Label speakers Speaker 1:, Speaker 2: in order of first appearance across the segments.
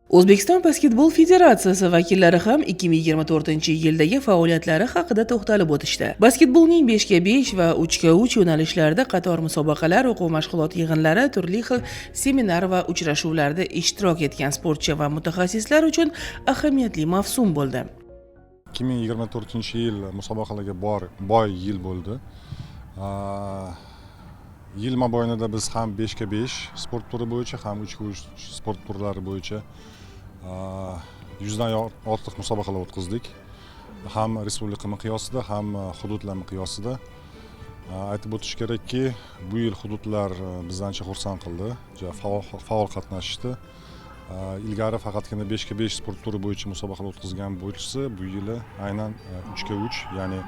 Speaker 1: O'zbekiston basketbol federatsiyasi vakillari ham 2024-yildagi faoliyatlari haqida to'xtalib o'tishdi. Basketbolning 5x5 va 3x3 yo'nalishlarida qator musobaqalar, o'quv mashg'ulot yig'inlari, turli xil seminar va uchrashuvlarda ishtirok etgan sportchi va mutaxassislar uchun ahamiyatli mavsum bo'ldi.
Speaker 2: 2024-yil musobaqalarga boy yil bo'ldi. Yil mobaynida biz ham 5x5 sport turi bo'yicha, ham 3x3 sport turlari bo'yicha 100 dan ortiq musobaqalar o'tkazdik. Ham respublika miqyosida, ham hududlar miqyosida. Aytib o'tish kerakki, bu yil hududlar bizni ancha xursand qildi, faol qatnashishdi. Ilgari faqatgina 5x5 sport turi bo'yicha musobaqalar o'tkazgan bo'lsa, bu yili aynan 3x3, ya'ni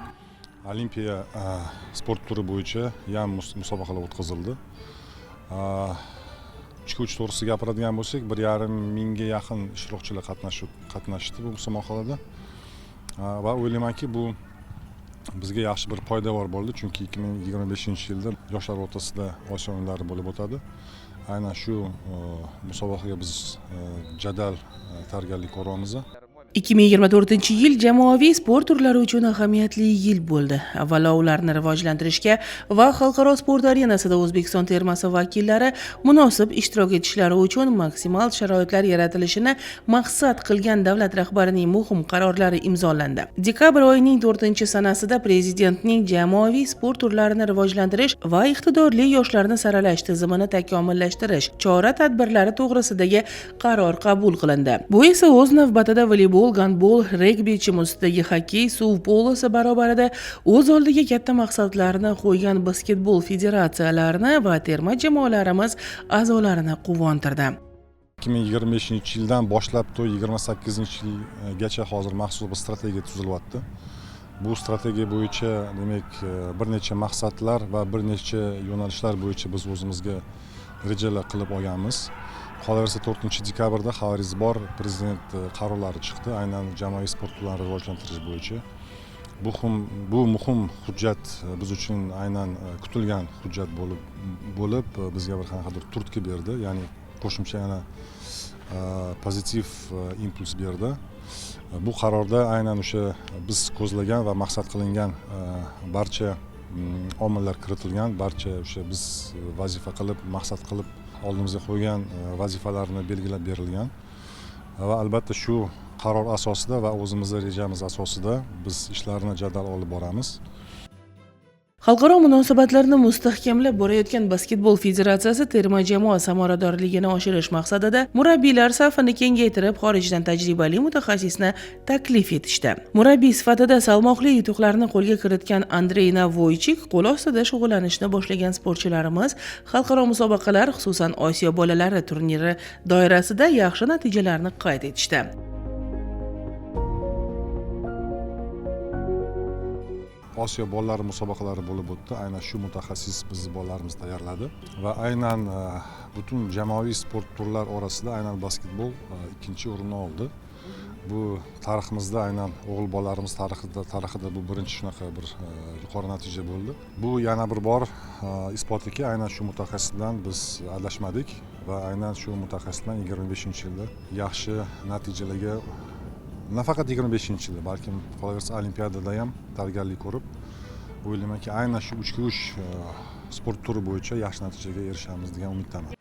Speaker 2: Olimpiya sport turi bo'yicha ham musobaqalar o'tkazildi. 3x3 to'g'risida gapiradigan bo'lsak, 1,5 mingga yaqin ishtirokchilar qatnashdi bu musobaqalarda. Va o'ylaymanki, bu bizga yaxshi bir foydavor bo'ldi, chunki 2025-yilda yoshlar o'rtasida Osiyo o'yinlari bo'lib o'tadi. Aynan shu musobaqaga biz jadal tayyorgarlik ko'ramiz.
Speaker 1: 2024-yil jamoaviy sport turlari uchun ahamiyatli yil bo'ldi. Avvalo ularni rivojlantirishga va xalqaro sport arenasida O'zbekiston termasi vakillari munosib ishtirok etishlari uchun maksimal sharoitlar yaratilishini maqsad qilgan davlat rahbarining muhim qarorlari imzolandi. Dekabr oyining 4-sanasida prezidentning jamoaviy sport turlarini rivojlantirish va iqtidorli yoshlarni saralash tizimini takomillashtirish chora-tadbirlari to'g'risidagi qaror qabul qilindi. Bu esa o'z navbatida voleybol, gandbol, regbi, chimustdagi xokkey, suv polosi barobarida o'z oldiga katta maqsadlarni qo'ygan basketbol federatsiyalarini va terma jamoalarimiz a'zolarini quvontirdi.
Speaker 2: 2025-yildan boshlab 28-yilgacha hozir maxsus bir strategiya tuzilyapti. Bu strategiya bo'yicha demak bir necha maqsadlar va bir necha yo'nalishlar bo'yicha biz o'zimizga rejalar qilib olganmiz. Qolaversa 4-dekabrda xabaringiz bor, prezident qarorlari chiqdi, aynan jamoaviy sport turlarini rivojlantirish bo'yicha. Bu muhim hujjat biz uchun aynan kutilgan hujjat bo'lib bizga bir qanaqadir turtki berdi, ya'ni qo'shimcha yana pozitiv impuls berdi. Bu qarorda aynan o'sha biz ko'zlagan va maqsad qilingan barcha omillar kiritilgan, barcha o'sha biz vazifa qilib, maqsad qilib oldimizga qo'ygan vazifalarni belgilab berilgan va albatta shu qaror asosida va o'zimizning rejamiz asosida biz ishlarni jadal olib boramiz.
Speaker 1: Xalqaro munosabatlarni mustahkamlab borayotgan basketbol federatsiyasi terma jamoa samaradorligini oshirish maqsadida murabbiylar safini kengaytirib, xorijdan tajribali mutaxassisni taklif etishdi. Murabbiy sifatida salmoqli yutuqlarni qo'lga kiritgan Andrey Navoychik qo'l ostida shug'ullanishni boshlagan sportchilarimiz xalqaro musobaqalar, xususan Osiyo bolalari turniri doirasida yaxshi natijalarni qayd etishdi.
Speaker 2: Osiyo bolalar musobaqalari bo'lib o'tdi. Aynan shu mutaxassis bizni bolalarimiz tayyorladi va aynan butun jamoaviy sport turlar orasida aynan basketbol ikkinchi o'rinni oldi. Bu tariximizda aynan o'g'il bolalarimiz tarixida bu birinchi shunaqa bir yuqori natija bo'ldi. Bu yana bir bor isbotiki, aynan shu mutaxassis bilan biz adashmadik va aynan shu mutaxassis bilan 25-yilda yaxshi natijalarga nafaqat 25-yilda, balkim qolaversa Olimpiadada ham tayyorgarlik ko'rib, o'ylaymanki, aynan shu 3x3 sport turi bo'yicha yaxshi natijaga erishamiz degan umiddaman.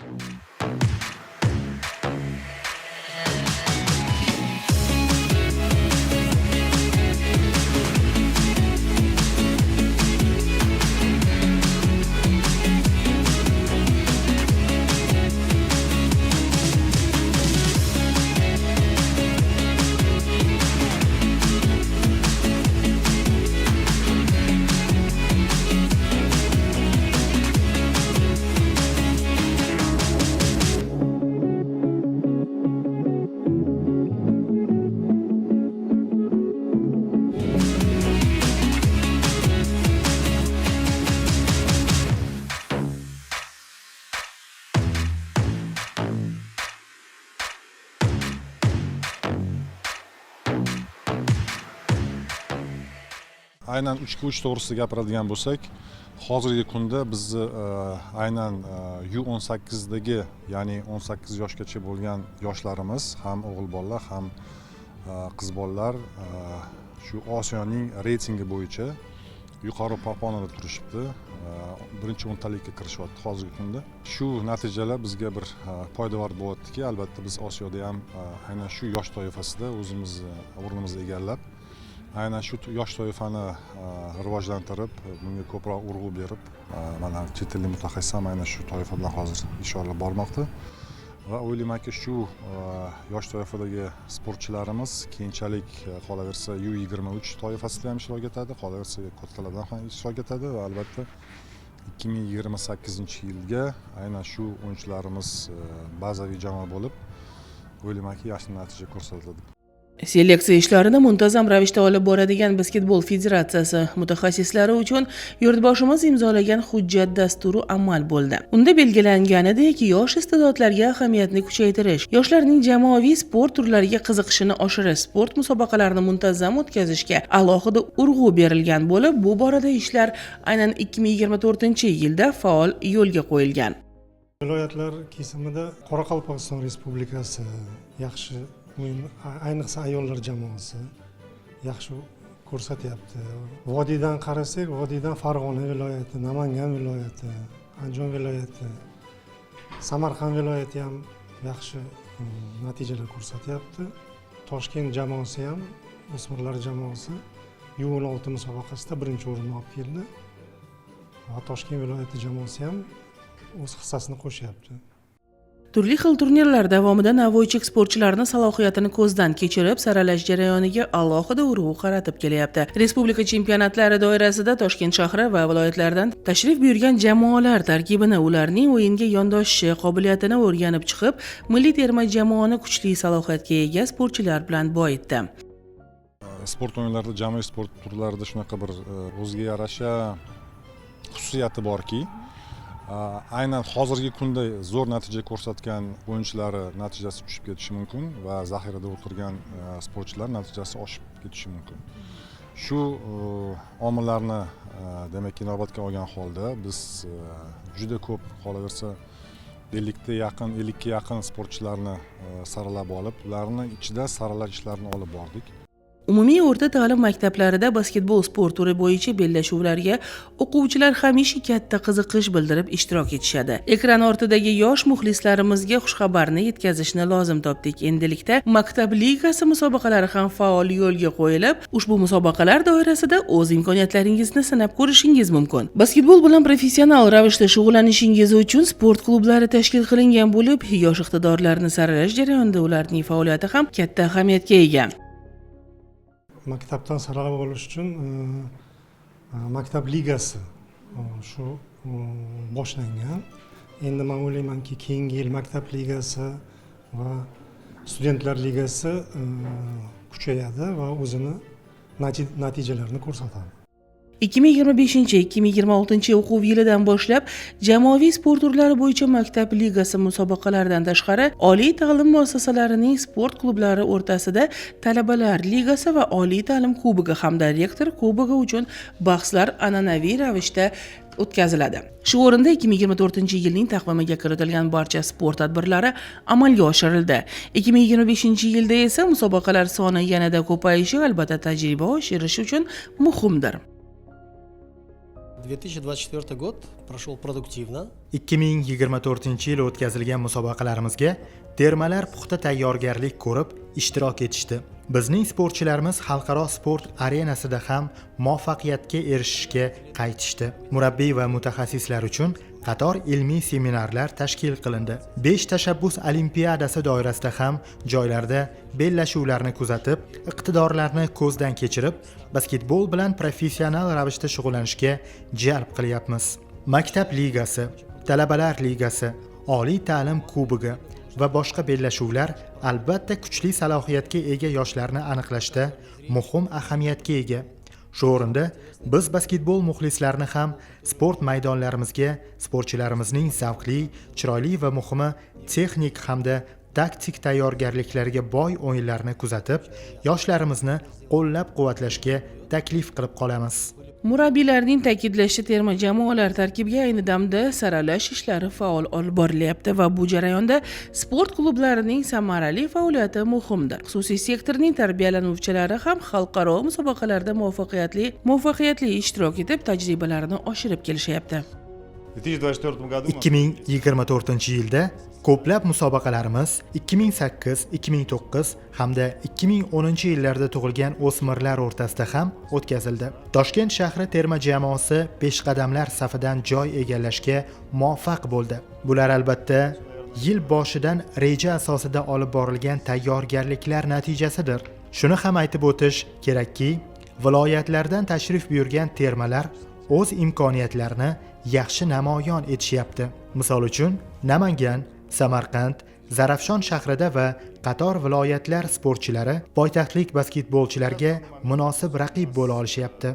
Speaker 2: aynan 3x3 to'g'risida gapiradigan bo'lsak, hozirgi kunda bizni aynan U18dagi, ya'ni 18 yoshgacha bo'lgan yoshlarimiz, ham o'g'il bolalar, ham qiz bolalar shu Osiyoning reytingi bo'yicha yuqori pog'onada turishibdi. Birinchi o'ntalikka kirishyapti hozirgi kunda. Shu natijalar bizga bir foydavor bo'lyaptiki, albatta biz Osiyoda ham aynan shu yosh toifasida o'zimiz o'rnimizni egallab, aynan shu yosh toifani rivojlantirib, bunga ko'proq urg'u berib, mana chet ellik mutaxassis ham aynan shu toifa bilan hozir ish olib bormoqda. Va o'ylaymanki, shu yosh toifadagi sportchilarimiz keyinchalik qolaversa U23 toifasida ham ishtirok etadi, qolaversa kattalardan ham ishtirok etadi va albatta 2028-yilga aynan shu o'yinchilarimiz bazaviy jamoa bo'lib, o'ylaymanki, yaxshi natija ko'rsatadi.
Speaker 1: Seleksiya ishlarini muntazam ravishda olib boradigan Basketbol Federatsiyasi mutaxassislari uchun yurtboshimiz imzolagan hujjat dasturi amal bo'ldi. Unda belgilanganidek, yosh iste'dodlarga ahamiyatni kuchaytirish, yoshlarning jamoaviy sport turlariga qiziqishini oshirish, sport musobaqalarini muntazam o'tkazishga alohida urg'u berilgan bo'lib, bu borada ishlar aynan 2024-yilda faol yo'lga qo'yilgan.
Speaker 3: Viloyatlar kesimida Qoraqalpog'iston Respublikasi yaxshi o'yin, ayniqsa ayollar jamoasi yaxshi ko'rsatyapti. Vodiydan qarasak, Vodiydan Farg'ona viloyati, Namangan viloyati, Andijon viloyati, Samarqand viloyati ham yaxshi natijalar ko'rsatyapti. Toshkent jamoasi ham, o'smirlar jamoasi U16 musobaqasida birinchi o'rinni olib keldi. Va Toshkent viloyati jamoasi ham o'z hissasini qo'shyapti.
Speaker 1: Turli xil turnirlar davomida navoiylik sportchilarning salohiyatini ko'zdan kechirib, saralash jarayoniga alohida urg'u qaratib kelyapti. Respublika chempionatlari doirasida Toshkent shahri va viloyatlardan tashrif buyurgan jamoalar tarkibini, ularning o'yinga yondoshishi, qobiliyatini o'rganib chiqib, milliy terma jamoani kuchli salohiyatga ega sportchilar bilan boyitdi.
Speaker 2: Sport o'yinlarida, jamoaviy sport turlarida shunaqa bir o'ziga yarasha xususiyati borki, aynan hozirgi kunda zo'r natija ko'rsatgan o'yinchilari natijasi tushib ketishi mumkin va zaxirada o'tirgan sportchilar natijasi oshib ketishi mumkin. Shu omillarni demak inobatga olgan holda biz juda ko'p, qolaversa 50 ga yaqin sportchilarni saralab olib, ularning ichida saralash ishlarini olib bordik.
Speaker 1: Umumiy o'rta ta'lim maktablarida basketbol sport turi bo'yicha bellashuvlarga o'quvchilar hamisha katta qiziqish bildirib ishtirok etishadi. Ekran ortidagi yosh muxlislarimizga xushxabarni yetkazishni lozim topdik. Endilikda maktab ligasi musobaqalari ham faol yo'lga qo'yilib, ushbu musobaqalar doirasida o'z imkoniyatlaringizni sinab ko'rishingiz mumkin. Basketbol bilan professional ravishda shug'ullanishingiz uchun sport klublari tashkil qilingan bo'lib, yosh iqtidorlarni saralash jarayonida ularning faoliyati ham katta ahamiyatga ega.
Speaker 3: Maktabdan saralab olish uchun maktab ligasi shu boshlangan. Endi men o'ylaymanki, keyingi yil maktab ligasi va studentlar ligasi kuchayadi va o'zini natijalarini ko'rsatadi.
Speaker 1: 2025-2026 o'quv yilidan boshlab jamoaviy sport turlari bo'yicha maktab ligasi musobaqalaridan tashqari oliy ta'lim muassasalarining sport klublari o'rtasida talabalar ligasi va oliy ta'lim kubogi hamda rektor kubogi uchun bahslar an'anaviy ravishda o'tkaziladi. Shu o'rinda 2024-yilning taqvimiga kiritilgan barcha sport tadbirlari amalga oshirildi. 2025-yilda esa musobaqalar soni yanada ko'payishi albatta tajriba oshirish uchun muhimdir.
Speaker 4: 2024 год прошел продуктивно.
Speaker 5: 2024-yil o'tkazilgan musobaqalarimizga termalar puxta tayyorgarlik ko'rib ishtirok etishdi. Bizning sportchilarimiz xalqaro sport arenasida ham muvaffaqiyatga erishishga qaytishdi. Murabbiy va mutaxassislar uchun qator ilmiy seminarlar tashkil qilindi. 5 tashabbus olimpiadasi doirasida ham joylarda bellashuvlarni kuzatib, iqtidorlarni ko'zdan kechirib, basketbol bilan professional ravishda shug'ullanishga jalb qilyapmiz. Maktab ligasi, talabalar ligasi, oliy ta'lim kubogi va boshqa bellashuvlar albatta kuchli salohiyatga ega yoshlarni aniqlashda muhim ahamiyatga ega. Shu o'rinda biz basketbol muxlislarini ham sport maydonlarimizga sportchilarimizning zavqli, chiroyli va muhimi texnik hamda taktik tayyorgarliklariga boy o'yinlarni kuzatib, yoshlarimizni qo'llab-quvvatlashga taklif qilib qolamiz.
Speaker 1: Murabbiylarning ta'kidlashicha, terma jamoalar tarkibiga ayni damda saralash ishlari faol olib borilyapti va bu jarayonda sport klublarining samarali faoliyati muhimdir. Xususiy sektorning tarbiyalanuvchilari ham xalqaro musobaqalarda muvaffaqiyatli ishtirok etib, tajribalarini oshirib kelishyapti.
Speaker 5: 2024-yilda ko'plab musobaqalarimiz 2008, 2009 hamda 2010-yillarda tug'ilgan o'smirlar o'rtasida ham o'tkazildi. Toshkent shahri terma jamoasi peshqadamlar safidan joy egallashga muvaffaq bo'ldi. Bular albatta yil boshidan reja asosida olib borilgan tayyorgarliklar natijasidir. Shuni ham aytib o'tish kerakki, viloyatlardan tashrif buyurgan termalar o'z imkoniyatlarini yaxshi namoyon etishyapti. Misol uchun, Namangan, Samarqand, Zarafshon shahrida va qator viloyatlar sportchilari poytaxtlik basketbolchilarga munosib raqib bo'la olishyapti.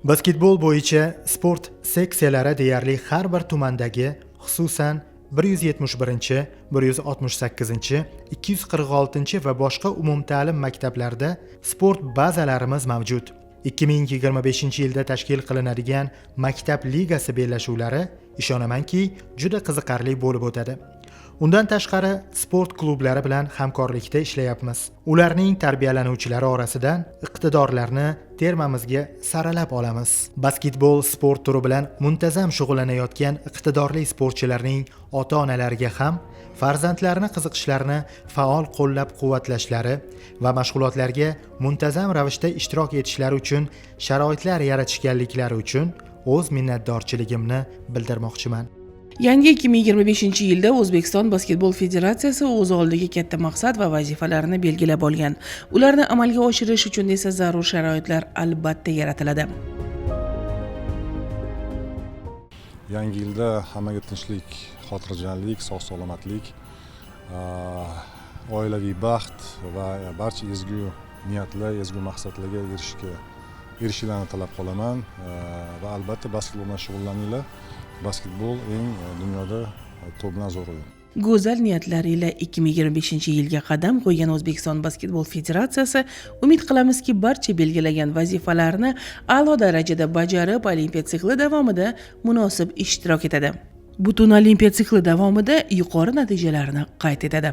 Speaker 5: Basketbol bo'yicha sport seksiyalari deyarli har bir tumandagi, xususan 171, 168, 246 va boshqa umumta'lim maktablarda sport bazalarimiz mavjud. 2025-yilda tashkil qilinadigan maktab ligasi bellashuvlari ishonamanki juda qiziqarli bo'lib o'tadi. Undan tashqari sport klublari bilan hamkorlikda ishlayapmiz. Ularning tarbiyalanuvchilari orasidan iqtidorlarni termamizga saralab olamiz. Basketbol sport turi bilan muntazam shug'ullanayotgan iqtidorli sportchilarning ota-onalariga ham farzandlarini qiziqishlarini faol qo'llab-quvvatlashlari va mashg'ulotlarga muntazam ravishda ishtirok etishlari uchun sharoitlar yaratishganliklari uchun o'z minnatdorchiligimni bildirmoqchiman.
Speaker 1: Yangi 2025-yilda O'zbekiston Basketbol Federatsiyasi o'z oldiga katta maqsad va vazifalarni belgilab olgan. Ularni amalga oshirish uchun esa zarur sharoitlar albatta yaratiladi.
Speaker 2: Yangi yilda hammaga tinchlik, xotirjamlik, sog'-salomatlik, oilaviy baxt va barcha ezgu niyatlar, ezgu maqsadlarga erishishlarni talab qolaman va albatta basketbol bilan shug'ullaninglar. Basketbol eng dunyoda top bilan zo'r o'yin.
Speaker 1: Go'zal niyatlar ila 2025-yilga qadam qo'ygan O'zbekiston Basketbol Federatsiyasi umid qilamizki, barcha belgilagan vazifalarni a'lo darajada bajarib, Olimpiya sikli davomida munosib ishtirok etadi. Butun Olimpiya sikli davomida yuqori natijalarni qayd etadi.